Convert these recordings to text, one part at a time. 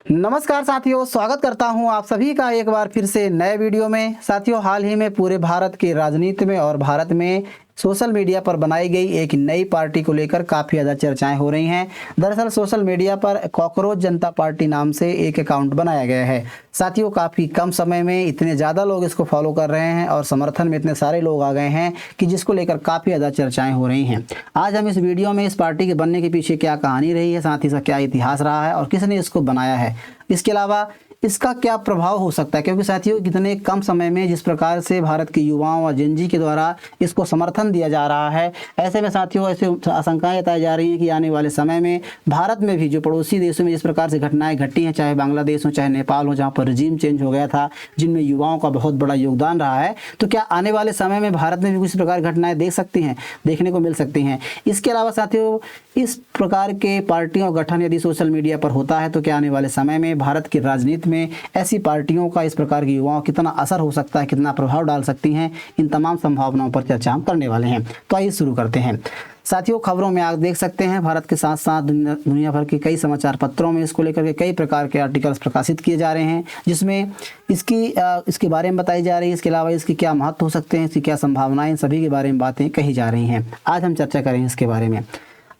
नमस्कार साथियों, स्वागत करता हूं आप सभी का एक बार फिर से नए वीडियो में। साथियों, हाल ही में पूरे भारत की राजनीति में और भारत में सोशल मीडिया पर बनाई गई एक नई पार्टी को लेकर काफ़ी ज़्यादा चर्चाएं हो रही हैं। दरअसल सोशल मीडिया पर कॉकरोच जनता पार्टी नाम से एक अकाउंट बनाया गया है। साथियों, काफ़ी कम समय में इतने ज़्यादा लोग इसको फॉलो कर रहे हैं और समर्थन में इतने सारे लोग आ गए हैं कि जिसको लेकर काफ़ी ज़्यादा चर्चाएं हो रही हैं। आज हम इस वीडियो में इस पार्टी के बनने के पीछे क्या कहानी रही है, साथ ही साथ क्या इतिहास रहा है और किसने इसको बनाया है, इसके अलावा इसका क्या प्रभाव हो सकता है। क्योंकि साथियों, कितने कम समय में जिस प्रकार से भारत के युवाओं और जेन ज़ी के द्वारा इसको समर्थन दिया जा रहा है, ऐसे में साथियों ऐसे आशंकाएं जताई जा रही हैं कि आने वाले समय में भारत में भी जो पड़ोसी देशों में जिस प्रकार से घटनाएं घटी हैं, चाहे बांग्लादेश हो चाहे नेपाल हो, जहाँ पर रजीम चेंज हो गया था, जिनमें युवाओं का बहुत बड़ा योगदान रहा है, तो क्या आने वाले समय में भारत में भी कुछ प्रकार घटनाएं देखने को मिल सकती हैं। इसके अलावा साथियों, इस प्रकार के पार्टियों का गठन यदि सोशल मीडिया पर होता है तो क्या आने वाले समय में भारत की राजनीति में ऐसी पार्टियों का इस प्रकार के युवाओं कितना असर हो सकता है, कितना प्रभाव डाल सकती हैं, इन तमाम संभावनाओं पर चर्चा हम करने वाले हैं। तो आइए शुरू करते हैं। साथियों, खबरों में आप देख सकते हैं भारत के साथ साथ दुनिया भर के कई समाचार पत्रों में इसको लेकर के कई प्रकार के आर्टिकल्स प्रकाशित किए जा रहे हैं, जिसमें इसके बारे में बताई जा रही है। इसके अलावा इसके क्या महत्व हो सकते हैं, इसकी क्या संभावनाएं, सभी के बारे में बातें कही जा रही हैं। आज हम चर्चा करेंगे इसके बारे में।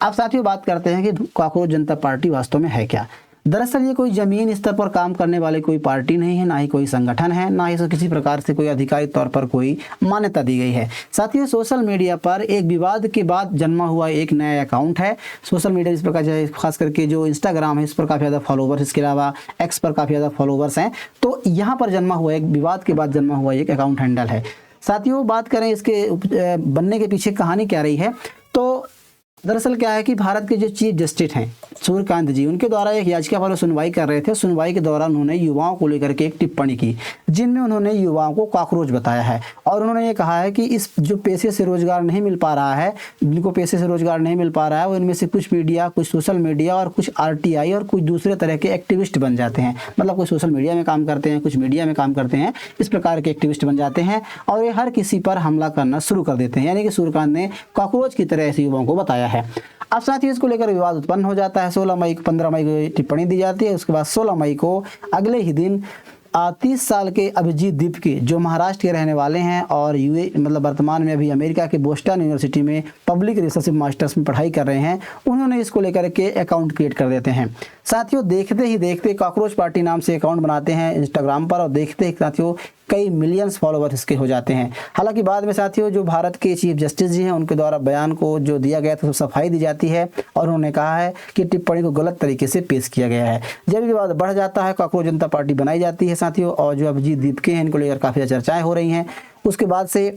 अब साथियों, बात करते हैं कि कॉकरोच जनता पार्टी वास्तव में है क्या। दरअसल ये कोई जमीन स्तर पर काम करने वाली कोई पार्टी नहीं है, ना ही कोई संगठन है, ना ही इसको किसी प्रकार से कोई आधिकारिक तौर पर कोई मान्यता दी गई है। साथियों, सोशल मीडिया पर एक विवाद के बाद जन्मा हुआ एक नया अकाउंट है। सोशल मीडिया इस प्रकार जो खास करके जो इंस्टाग्राम है, इस पर काफ़ी ज़्यादा फॉलोवर्स, इसके अलावा एक्स पर काफ़ी ज़्यादा फॉलोवर्स हैं। तो यहाँ पर जन्मा हुआ एक विवाद के बाद जन्मा हुआ एक अकाउंट हैंडल है। साथियों, बात करें इसके बनने के पीछे कहानी क्या रही है, तो दरअसल क्या है कि भारत के जो चीफ जस्टिस हैं सूर्यकांत जी, उनके द्वारा एक याचिका पर सुनवाई कर रहे थे। सुनवाई के दौरान उन्होंने युवाओं को लेकर के एक टिप्पणी की, जिनमें उन्होंने युवाओं को कॉकरोच बताया है। और उन्होंने ये कहा है कि इस जो पेशे से रोजगार नहीं मिल पा रहा है, जिनको पेशे से रोजगार नहीं मिल पा रहा है, वो इनमें से कुछ मीडिया, कुछ सोशल मीडिया और कुछ RTI और कुछ दूसरे तरह के एक्टिविस्ट बन जाते हैं। मतलब कुछ सोशल मीडिया में काम करते हैं, कुछ मीडिया में काम करते हैं, इस प्रकार के एक्टिविस्ट बन जाते हैं और ये हर किसी पर हमला करना शुरू कर देते हैं। यानी कि सूर्यकांत ने कॉकरोच की तरह ऐसे युवाओं को बताया है। अब साथ ही इसको लेकर विवाद उत्पन्न हो जाता है। 15 मई को टिप्पणी दी जाती है। उसके बाद 16 मई को अगले ही दिन 30 साल के अभिजीत दीपके, जो महाराष्ट्र के रहने वाले हैं और मतलब वर्तमान में अभी अमेरिका के बोस्टन यूनिवर्सिटी में पब्लिक रिलेशनशिप मास्टर्स में पढ़ाई कर रहे हैं, उन्होंने इसको लेकर के अकाउंट क्रिएट कर देते हैं। साथियों, देखते ही देखते कॉकरोच पार्टी नाम से अकाउंट बनाते हैं इंस्टाग्राम पर और देखते ही साथियों कई मिलियंस फॉलोवर्स इसके हो जाते हैं। हालांकि बाद में साथियों जो भारत के चीफ जस्टिस जी हैं, उनके द्वारा बयान को जो दिया गया था तो सफाई दी जाती है और उन्होंने कहा है कि टिप्पणी को गलत तरीके से पेश किया गया है। जब विवाद बढ़ जाता है, कॉकरोच जनता पार्टी बनाई जाती है साथियों, और जो अभिजीत दीपके हैं, इनको लेकर काफ़ी चर्चाएँ हो रही हैं। उसके बाद से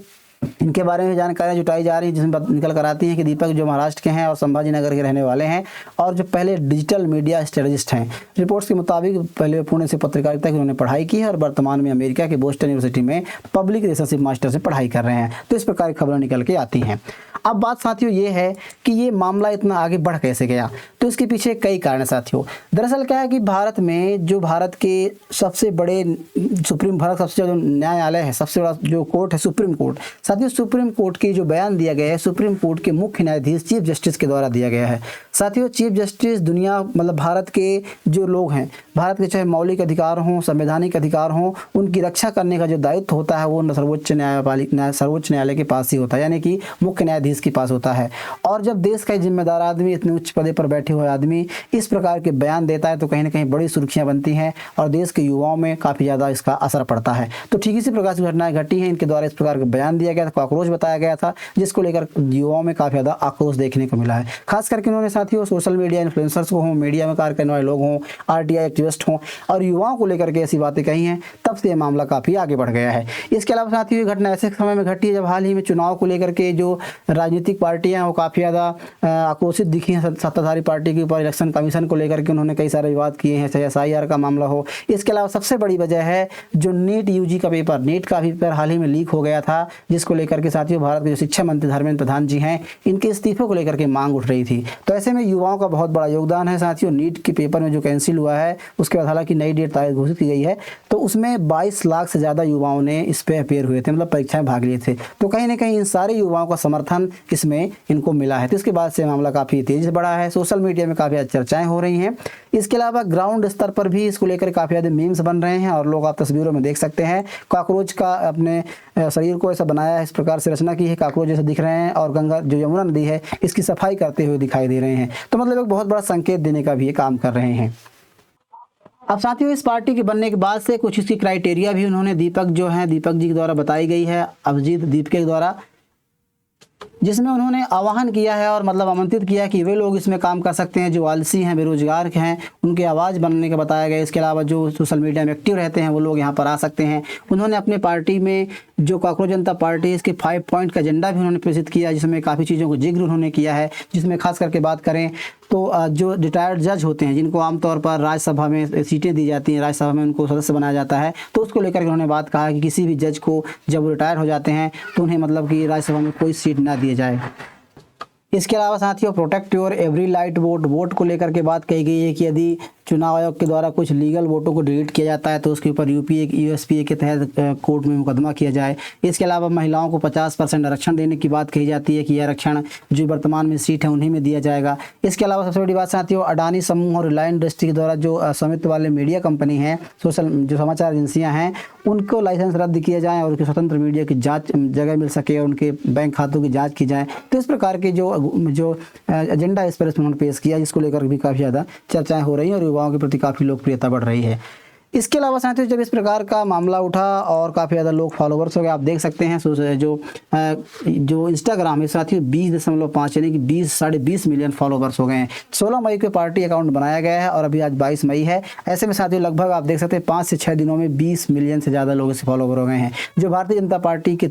इनके बारे में जानकारियाँ जुटाई जा रही हैं, जिसमें निकल कर आती हैं कि दीपक जो महाराष्ट्र के हैं और संभाजी नगर के रहने वाले हैं और जो पहले डिजिटल मीडिया स्ट्रेटजिस्ट हैं। रिपोर्ट्स के मुताबिक पहले पुणे से पत्रकारिता की उन्होंने पढ़ाई की है और वर्तमान में अमेरिका के बोस्टन यूनिवर्सिटी में पब्लिक रिलेशनशिप मास्टर से पढ़ाई कर रहे हैं। तो इस प्रकार की खबरें निकल के आती हैं। अब बात साथियों ये है कि ये मामला इतना आगे बढ़ कैसे गया, तो इसके पीछे कई कारण साथियों। दरअसल क्या है कि भारत में जो भारत के सबसे बड़े सबसे जो न्यायालय है, सबसे बड़ा जो कोर्ट है सुप्रीम कोर्ट। साथियों, सुप्रीम कोर्ट की जो बयान दिया गया है, सुप्रीम कोर्ट के मुख्य न्यायाधीश चीफ जस्टिस के द्वारा दिया गया है। साथियों, चीफ जस्टिस दुनिया मतलब भारत के जो लोग हैं, भारत के चाहे मौलिक अधिकार हों, संवैधानिक अधिकार हों, उनकी रक्षा करने का जो दायित्व होता है वो सर्वोच्च न्यायालय के पास ही होता है, यानी कि मुख्य न्यायाधीश के पास होता है। और जब देश का जिम्मेदार आदमी, इतने उच्च पदे पर बैठे हुए आदमी इस प्रकार के बयान देता है तो कहीं ना कहीं बड़ी सुर्खियां बनती हैं और देश के युवाओं में काफ़ी ज़्यादा इसका असर पड़ता है। तो ठीक इसी प्रकार की घटनाएं घटी हैं। इनके द्वारा इस प्रकार का बयान दिया गया था, कॉकरोच बताया गया था, जिसको लेकर युवाओं में काफ़ी ज़्यादा आक्रोश देखने को मिला है। खास करके उन्होंने साथियों सोशल मीडिया इन्फ्लुएंसर्स को हों, मीडिया में कार्य करने वाले लोग हों, RTI एक्टिविस्ट हों और युवाओं को लेकर के ऐसी बातें कही हैं, तब से ये मामला काफ़ी आगे बढ़ गया है। इसके अलावा साथियों ये घटना ऐसे समय में घटी है जब हाल ही में चुनाव को लेकर के जो राजनीतिक पार्टियां वो काफ़ी ज़्यादा आक्रोशित दिखी हैं सत्ताधारी पार्टी के ऊपर। इलेक्शन कमीशन को लेकर के उन्होंने कई सारे विवाद किए हैं, चाहे SIR का मामला हो। इसके अलावा सबसे बड़ी वजह है जो नीट UG का पेपर, नीट का भी पेपर हाल ही में लीक हो गया था, जिसको जिसको लेकर के साथियों भारत के जो शिक्षा मंत्री धर्मेंद्र प्रधान जी हैं, इनके इस्तीफे को लेकर के मांग उठ रही थी। तो ऐसे में युवाओं का बहुत बड़ा योगदान है साथियों। नीट के पेपर में जो कैंसिल हुआ है उसके बाद हालांकि नई डेट तारीख घोषित की गई है, तो उसमें 22 लाख से ज़्यादा युवाओं ने इस पे अपेयर हुए थे, मतलब परीक्षाएं भाग लिए थे। तो कहीं ना कहीं इन सारे युवाओं का समर्थन इसमें इनको मिला है। तो इसके बाद से मामला काफ़ी तेज़ी से बढ़ा है, सोशल मीडिया में काफ़ी चर्चाएँ हो रही हैं। इसके अलावा ग्राउंड स्तर पर भी इसको लेकर काफ़ी ज़्यादा मीम्स बन रहे हैं और लोग आप तस्वीरों में देख सकते हैं कॉकरोच का अपने शरीर को ऐसा बनाया है, इस प्रकार से रचना की है, कॉकरोच जैसे दिख रहे हैं और गंगा जो यमुना नदी है इसकी सफाई करते हुए दिखाई दे रहे हैं। तो मतलब एक बहुत बड़ा संकेत देने का भी ये काम कर रहे हैं। अब साथियों इस पार्टी के बनने के बाद से कुछ इसकी क्राइटेरिया भी उन्होंने दीपक जी के द्वारा बताई गई है, अभिजीत दीप के द्वारा, जिसमें उन्होंने आह्वान किया है और मतलब आमंत्रित किया कि वे लोग इसमें काम कर सकते हैं जो आलसी हैं, बेरोजगार हैं, उनकी आवाज़ बनने का बताया गया। इसके अलावा जो सोशल मीडिया में एक्टिव रहते हैं वो लोग यहाँ पर आ सकते हैं। उन्होंने अपने पार्टी में जो कॉकरोच जनता पार्टी है इसके 5 पॉइंट का एजेंडा भी उन्होंने प्रेषित किया, जिसमें काफ़ी चीज़ों को जिक्र उन्होंने किया है। जिसमें खास करके बात करें तो जो रिटायर्ड जज होते हैं जिनको आमतौर पर राज्यसभा में सीटें दी जाती हैं, राज्यसभा में उनको सदस्य बनाया जाता है, तो उसको लेकर के उन्होंने बात कहा कि किसी भी जज को जब रिटायर हो जाते हैं तो उन्हें मतलब कि राज्यसभा में कोई सीट ना दिए जाए। इसके अलावा साथियों protect your every light vote को लेकर के बात कही गई है कि यदि चुनाव आयोग के द्वारा कुछ लीगल वोटों को डिलीट किया जाता है तो उसके ऊपर यूएसपीए के तहत कोर्ट में मुकदमा किया जाए। इसके अलावा महिलाओं को 50% आरक्षण देने की बात कही जाती है कि यह आरक्षण जो वर्तमान में सीट है उन्हीं में दिया जाएगा। इसके अलावा सबसे बड़ी बात साथियों अडानी समूह और रिलायंस इंडस्ट्री के द्वारा जो स्वामित्व वाले मीडिया कंपनी हैं, जो समाचार एजेंसियाँ हैं, उनको लाइसेंस रद्द किए जाएँ और उनके स्वतंत्र मीडिया की जाँच जगह मिल सके और उनके बैंक खातों की जाँच की जाए। तो इस प्रकार के जो एजेंडा इस पर उन्होंने पेश किया, जिसको लेकर भी काफ़ी ज़्यादा चर्चाएँ हो रही हैं और युवाओं के प्रति काफ़ी लोकप्रियता बढ़ रही है। इसके अलावा साथियों जब इस प्रकार का मामला उठा और काफ़ी ज़्यादा लोग फॉलोवर्स हो गए, आप देख सकते हैं जो इंस्टाग्राम है साथियों 20.5 यानी कि 20-20.5 मिलियन फॉलोवर्स हो गए हैं। 16 मई को पार्टी अकाउंट बनाया गया है और अभी आज 22 मई है। ऐसे में साथियों लगभग आप देख सकते हैं 5 से 6 दिनों में 20 मिलियन से ज़्यादा लोग इसे फॉलोवर हो गए हैं, जो भारतीय जनता पार्टी के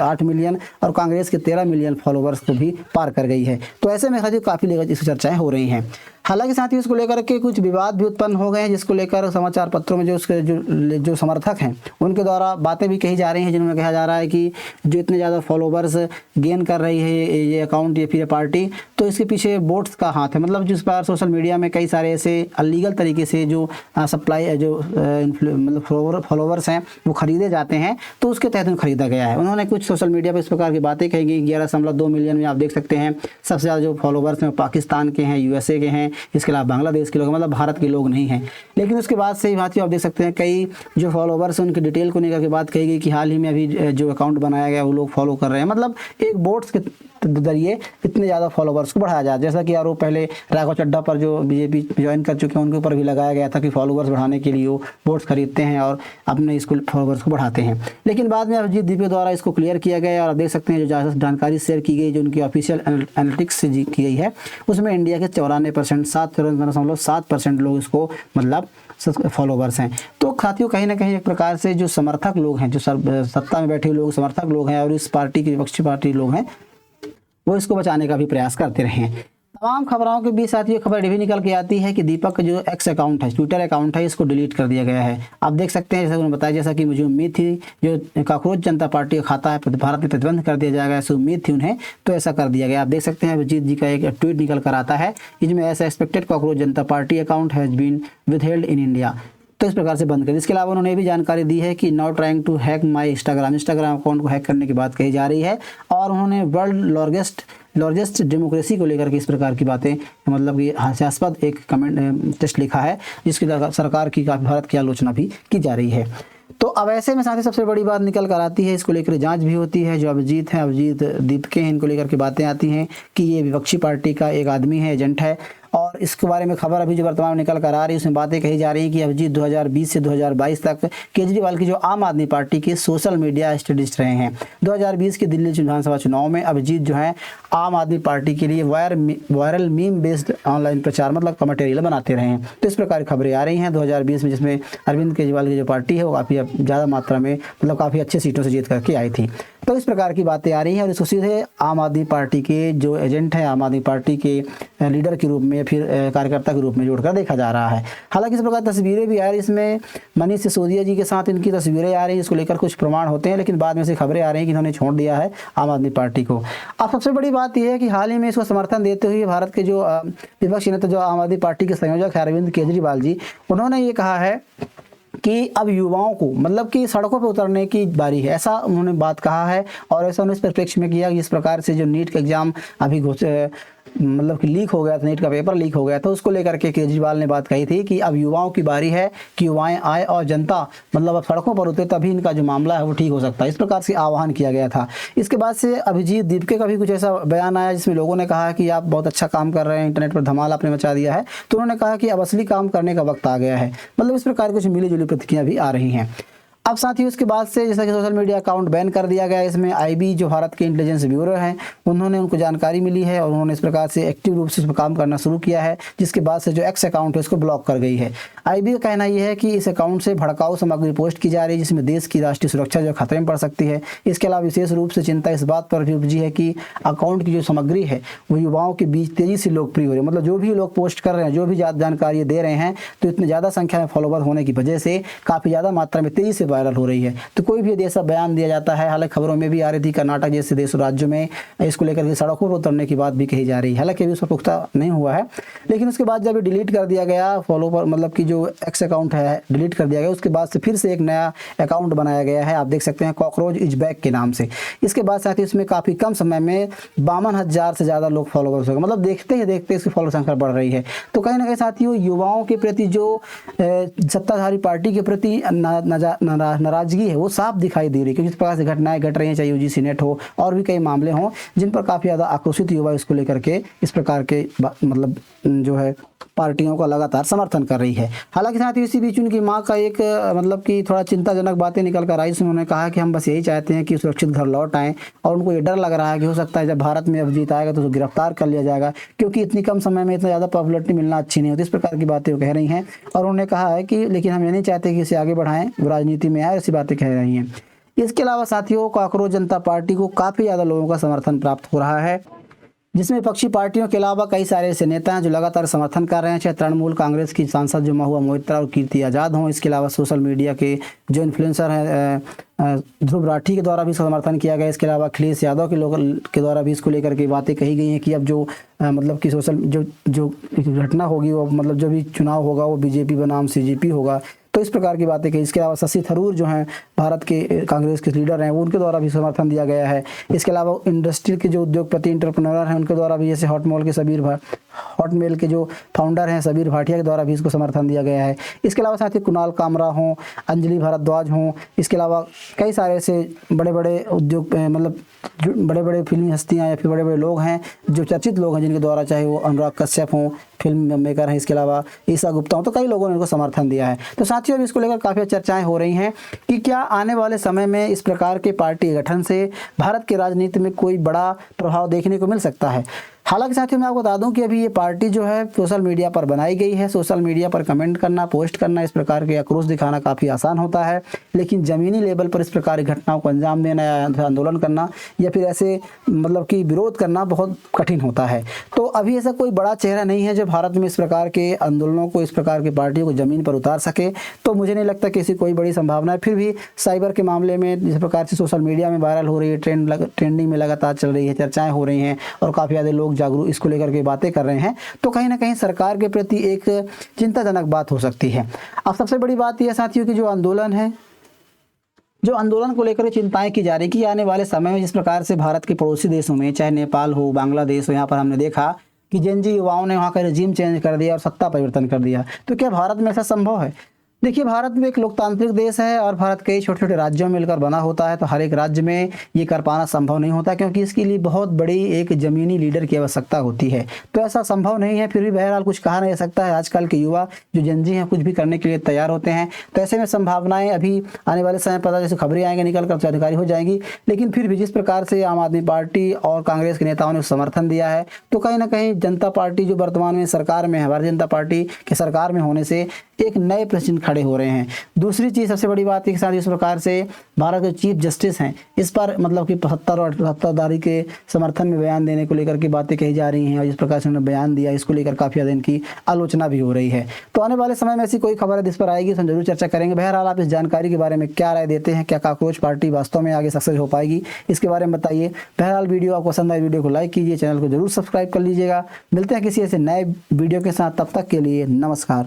8 मिलियन और कांग्रेस के 13 मिलियन फॉलोवर्स को भी पार कर गई है। तो ऐसे में साथियों काफ़ी इसकी चर्चाएँ हो रही हैं। हालांकि साथियों इसको लेकर के कुछ विवाद भी उत्पन्न हो गए हैं, जिसको लेकर समाचार पत्रों में जो समर्थक हैं उनके द्वारा बातें भी कही जा रही हैं, जिन्होंने कहा जा रहा है कि जो इतने ज़्यादा फॉलोवर्स गेन कर रही है ये अकाउंट या फिर पार्टी, तो इसके पीछे बोट्स का हाथ है। मतलब जिस पर सोशल मीडिया में कई सारे ऐसे अलीगल तरीके से जो सप्लाई जो मतलब फॉलोवर्स हैं वो खरीदे जाते हैं, तो उसके तहत खरीदा गया है। उन्होंने कुछ सोशल मीडिया पर इस प्रकार की बातें कही गई। 11.2 मिलियन में आप देख सकते हैं सबसे ज़्यादा जो फॉलोवर्स हैं पाकिस्तान के हैं, यूएसए के हैं, इसके अलावा बांग्लादेश के लोग, मतलब भारत के लोग नहीं हैं। लेकिन उसके बाद से ही साथियों आप देख सकते हैं कई जो फॉलोवर्स हैं उनकी डिटेल को लेकर के बात कही गई कि हाल ही में अभी जो अकाउंट बनाया गया वो लोग फॉलो कर रहे हैं। मतलब एक बोट्स के जरिए इतने ज़्यादा फॉलोवर्स को बढ़ाया जाए। जैसा कि आरोप पहले राघव चड्ढा पर जो बीजेपी ज्वाइन कर चुके हैं उनके ऊपर भी लगाया गया था कि फॉलोवर्स बढ़ाने के लिए वो बोट्स खरीदते हैं और अपने इसको फॉलोवर्स को बढ़ाते हैं। लेकिन बाद में अभिजीत दीपे द्वारा इसको क्लियर किया गया और आप देख सकते हैं जो जानकारी शेयर की गई जो उनकी ऑफिशियल एनालिटिक्स से की गई है उसमें इंडिया के 94% 7.7% लोग इसको मतलब फॉलोवर्स हैं। तो साथियों कहीं ना कहीं एक प्रकार से जो समर्थक लोग हैं, जो सत्ता में बैठे लोग समर्थक लोग हैं और इस पार्टी के विपक्षी पार्टी लोग हैं वो इसको बचाने का भी प्रयास करते रहे हैं। तमाम खबरों के बीच साथियों खबर ये भी निकल के आती है कि दीपक का जो एक्स अकाउंट है, ट्विटर अकाउंट है, इसको डिलीट कर दिया गया है। आप देख सकते हैं जैसा उन्होंने बताया, जैसा कि मुझे उम्मीद थी जो कॉकरोच जनता पार्टी का खाता है भारत में प्रतिबंध कर दिया जाएगा, ऐसी उम्मीद थी उन्हें, तो ऐसा कर दिया गया। आप देख सकते हैं अभिजीत जी का एक ट्वीट निकल कर आता है, इसमें ऐसा expected cockroach Janta party account has been withheld in India, तो इस प्रकार से बंद कर। इसके अलावा उन्होंने ये भी जानकारी दी है कि not trying to hack my Instagram account को हैक करने की बात कही जा रही है और उन्होंने वर्ल्ड लार्जेस्ट डेमोक्रेसी को लेकर के इस प्रकार की बातें मतलब कि हास्यास्पद एक कमेंट टेक्स्ट लिखा है जिसकी सरकार की काफ़ी भारत की आलोचना भी की जा रही है। तो अब ऐसे में साथ ही सबसे बड़ी बात निकल कर आती है, इसको लेकर जांच भी होती है। जो अभिजीत दीपके हैं इनको लेकर के बातें आती हैं कि ये विपक्षी पार्टी का एक आदमी है, एजेंट है और इसके बारे में खबर अभी जो वर्तमान में निकल कर आ रही है उसमें बातें कही जा रही हैं कि अभिजीत 2020 से 2022 तक केजरीवाल की जो आम आदमी पार्टी के सोशल मीडिया स्टडिस्ट रहे हैं। 2020 के दिल्ली विधानसभा चुनाव में अभिजीत जो है आम आदमी पार्टी के लिए वायरल मीम बेस्ड ऑनलाइन प्रचार मतलब का मटेरियल बनाते रहे हैं। तो इस प्रकार की खबरें आ रही हैं 2020 में, जिसमें अरविंद केजरीवाल की जो पार्टी है वो काफ़ी ज़्यादा मात्रा में मतलब काफ़ी अच्छे सीटों से जीत करके आई थी। तो इस प्रकार की बातें आ रही हैं और इसको सीधे आम आदमी पार्टी के जो एजेंट है, आम आदमी पार्टी के लीडर के रूप में में फिर कार्यकर्ता के रूप में जोड़कर देखा जा रहा है। हालांकि इस प्रकार तस्वीरें भी आ रही, इसमें मनीष सिसोदिया जी के साथ इनकी तस्वीरें आ रही हैं, इसको लेकर कुछ प्रमाण होते हैं, लेकिन बाद में से खबरें आ रही हैं कि इन्होंने छोड़ दिया है आम आदमी पार्टी को। अब सबसे बड़ी बात यह है कि हाल ही में इसको समर्थन देते हुए भारत के जो विपक्षी नेता जो आम आदमी पार्टी के संयोजक है अरविंद केजरीवाल जी, उन्होंने ये कहा है कि अब युवाओं को मतलब कि सड़कों पर उतरने की बारी है, ऐसा उन्होंने बात कहा है। और ऐसा उन्होंने इस परिप्रेक्ष्य में किया जिस प्रकार से जो नीट का एग्जाम अभी मतलब कि लीक हो गया था, नीट का पेपर लीक हो गया था, उसको लेकर के केजरीवाल ने बात कही थी कि अब युवाओं की बारी है कि युवाएं आए और जनता मतलब अब सड़कों पर उतरे, तभी इनका जो मामला है वो ठीक हो सकता है। इस प्रकार से आह्वान किया गया था। इसके बाद से अभिजीत दीपके का भी कुछ ऐसा बयान आया जिसमें लोगों ने कहा कि आप बहुत अच्छा काम कर रहे हैं, इंटरनेट पर धमाल आपने मचा दिया है। तो उन्होंने कहा कि अब असली काम करने का वक्त आ गया है। मतलब इस प्रकार कुछ मिली जुली प्रतिक्रिया भी आ रही हैं। अब साथ ही उसके बाद से जैसा कि सोशल मीडिया अकाउंट बैन कर दिया गया, इसमें आईबी जो भारत के इंटेलिजेंस ब्यूरो है उन्होंने उनको जानकारी मिली है और उन्होंने इस प्रकार से एक्टिव रूप से इस पर काम करना शुरू किया है, जिसके बाद से जो एक्स अकाउंट है उसको ब्लॉक कर गई है। आईबी का कहना यह है कि इस अकाउंट से भड़काऊ सामग्री पोस्ट की जा रही है जिसमें देश की राष्ट्रीय सुरक्षा जो खतरे में पड़ सकती है। इसके अलावा विशेष रूप से चिंता इस बात पर भी उपजी है कि अकाउंट की जो सामग्री है वो युवाओं के बीच तेजी से लोकप्रिय हो रही है। मतलब जो भी लोग पोस्ट कर रहे हैं, जो भी जानकारी दे रहे हैं, तो इतनी ज़्यादा संख्या में फॉलोवर होने की वजह से काफ़ी ज़्यादा मात्रा में तेज़ी से वायरल हो रही है। तो कोई भी यदि ऐसा बयान दिया जाता है, हालांकि खबरों में भी आ रही थी कर्नाटक जैसे देश और राज्यों में इसको लेकर के सड़कों पर उतरने की बात भी कही जा रही है। हालांकि अभी उसका पुख्ता नहीं हुआ है, लेकिन उसके बाद जब डिलीट कर दिया गया फॉलोवर मतलब कि जो एक्स अकाउंट है डिलीट कर दिया गया, उसके बाद से फिर से एक नया अकाउंट बनाया गया है। आप देख सकते हैं कॉकरोच इज बैक के नाम से। इसके बाद साथ ही इसमें काफ़ी कम समय में 52,000 से ज़्यादा लोग फॉलोवर्स हो गए। मतलब देखते ही देखते इसकी फॉलोअर संख्या बढ़ रही है। तो कहीं ना कहीं साथियों युवाओं के प्रति जो सत्ताधारी पार्टी के प्रति नाराजगी है वो साफ दिखाई दे रही है, क्योंकि इस प्रकार से घटनाएं घट रही हैं, चाहे यूजीसी नेट हो और भी कई मामले हों जिन पर काफ़ी ज़्यादा आक्रोशित युवा इसको लेकर के इस प्रकार के मतलब जो है पार्टियों का लगातार समर्थन कर रही है। हालांकि साथ ही इसी बीच उनकी मां का एक मतलब कि थोड़ा चिंताजनक बातें निकल कर आई, जिसमें उन्होंने कहा कि हम बस यही चाहते हैं कि सुरक्षित घर लौट आएँ, और उनको ये डर लग रहा है कि हो सकता है जब भारत में अभिजीत आएगा तो उसको गिरफ्तार कर लिया जाएगा, क्योंकि इतनी कम समय में इतना ज़्यादा पॉपुलरिटी मिलना अच्छी नहीं होती। इस प्रकार की बातें वो कह रही हैं और उन्होंने कहा है कि लेकिन हम ये नहीं चाहते कि इसे आगे बढ़ाएं, वो राजनीति में आए, ऐसी बातें कह रही हैं। इसके अलावा साथियों कांग्रेस जनता पार्टी को काफ़ी ज़्यादा लोगों का समर्थन प्राप्त हो रहा है, जिसमें विपक्षी पार्टियों के अलावा कई सारे ऐसे नेता हैं जो लगातार समर्थन कर रहे हैं, चाहे तृणमूल कांग्रेस की सांसद जो महुआ मोइत्रा और कीर्ति आज़ाद हों। इसके अलावा सोशल मीडिया के जो इन्फ्लुएंसर हैं ध्रुव राठी के द्वारा भी समर्थन किया गया। इसके अलावा अखिलेश यादव के लोग के द्वारा भी इसको लेकर के बातें कही गई हैं कि अब जो मतलब कि सोशल जो घटना होगी वो मतलब जो भी चुनाव होगा वो बीजेपी बनाम सीजेपी होगा। तो इस प्रकार की बातें कही। इसके अलावा शशि थरूर जो हैं भारत के कांग्रेस के लीडर हैं, वो उनके द्वारा भी समर्थन दिया गया है। इसके अलावा इंडस्ट्री के जो उद्योगपति इंटरप्रेन्योर हैं उनके द्वारा भी, जैसे हॉटमेल के जो फाउंडर हैं सबीर भाटिया के द्वारा भी इसको समर्थन दिया गया है। इसके अलावा साथ ही कुणाल कामरा हों, अंजलि भारद्वाज हों, इसके अलावा कई सारे ऐसे बड़े बड़े उद्योग मतलब बड़े बड़े फिल्मी हस्तियाँ या फिर बड़े बड़े लोग हैं जो चर्चित लोग हैं, जिनके द्वारा चाहे वो अनुराग कश्यप हों, फिल्म मेकर हैं, इसके अलावा ईसा गुप्ता हों, तो कई लोगों ने इनको समर्थन दिया है। तो साथियों अब इसको लेकर काफ़ी चर्चाएं हो रही हैं कि क्या आने वाले समय में इस प्रकार के पार्टी गठन से भारत की राजनीति में कोई बड़ा प्रभाव देखने को मिल सकता है। हालांकि साथियों मैं आपको बता दूं कि अभी ये पार्टी जो है सोशल मीडिया पर बनाई गई है। सोशल मीडिया पर कमेंट करना, पोस्ट करना, इस प्रकार के आक्रोश दिखाना काफ़ी आसान होता है, लेकिन ज़मीनी लेवल पर इस प्रकार की घटनाओं को अंजाम देना या आंदोलन करना या फिर ऐसे मतलब कि विरोध करना बहुत कठिन होता है। तो अभी ऐसा कोई बड़ा चेहरा नहीं है जो भारत में इस प्रकार के आंदोलनों को, इस प्रकार की पार्टियों को ज़मीन पर उतार सके। तो मुझे नहीं लगता कि ऐसी कोई बड़ी संभावना है। फिर भी साइबर के मामले में जिस प्रकार से सोशल मीडिया में वायरल हो रही है, ट्रेंडिंग में लगातार चल रही है, चर्चाएँ हो रही हैं और काफ़ी ज़्यादा लोग जागरूक इसको लेकर के बातें कर रहे हैं, तो कहीं ना कहीं सरकार के प्रति एक चिंताजनक बात हो सकती है। अब सबसे बड़ी बात यह साथियों कि जो आंदोलन को लेकर चिंताएं की जा रही कि आने वाले समय में जिस प्रकार से भारत के पड़ोसी देशों में, चाहे नेपाल हो, बांग्लादेश हो, यहाँ पर हमने देखा कि जेनजी युवाओं ने वहाँ का रजीम चेंज कर दिया और सत्ता परिवर्तन कर दिया। तो क्या भारत में ऐसा संभव है? देखिए भारत में एक लोकतांत्रिक देश है और भारत कई छोटे छोटे राज्यों में मिलकर बना होता है, तो हर एक राज्य में ये कर पाना संभव नहीं होता, क्योंकि इसके लिए बहुत बड़ी एक ज़मीनी लीडर की आवश्यकता होती है। तो ऐसा संभव नहीं है। फिर भी बहरहाल कुछ कहा नहीं जा सकता है। आजकल के युवा जो जनजी हैं कुछ भी करने के लिए तैयार होते हैं। तो ऐसे में संभावनाएं अभी आने वाले समय पता जैसे खबरें आएंगे निकल कर जानकारी हो जाएगी। लेकिन फिर भी जिस प्रकार से आम आदमी पार्टी और कांग्रेस के नेताओं ने समर्थन दिया है, तो कहीं ना कहीं जनता पार्टी जो वर्तमान में सरकार में है, भारतीय जनता पार्टी के सरकार में होने से एक नए प्रश्न खड़े हो रहे हैं। दूसरी चीज़ सबसे बड़ी बात है कि साथ इस प्रकार से भारत के चीफ जस्टिस हैं, इस पर मतलब कि 75 और 78 के समर्थन में बयान देने को लेकर के बातें कही जा रही हैं, और जिस प्रकार से उन्होंने बयान दिया इसको लेकर काफ़ी ज़्यादा इनकी आलोचना भी हो रही है। तो आने वाले समय में ऐसी कोई खबर है जिस पर आएगी तो हम जरूर चर्चा करेंगे। बहरहाल आप इस जानकारी के बारे में क्या राय देते हैं, क्या कॉकरोच पार्टी वास्तव में आगे सक्सेस हो पाएगी, इसके बारे में बताइए। बहरहाल वीडियो आपको पसंद आए वीडियो को लाइक कीजिए, चैनल को जरूर सब्सक्राइब कर लीजिएगा। मिलते हैं किसी ऐसे नए वीडियो के साथ, तब तक के लिए नमस्कार।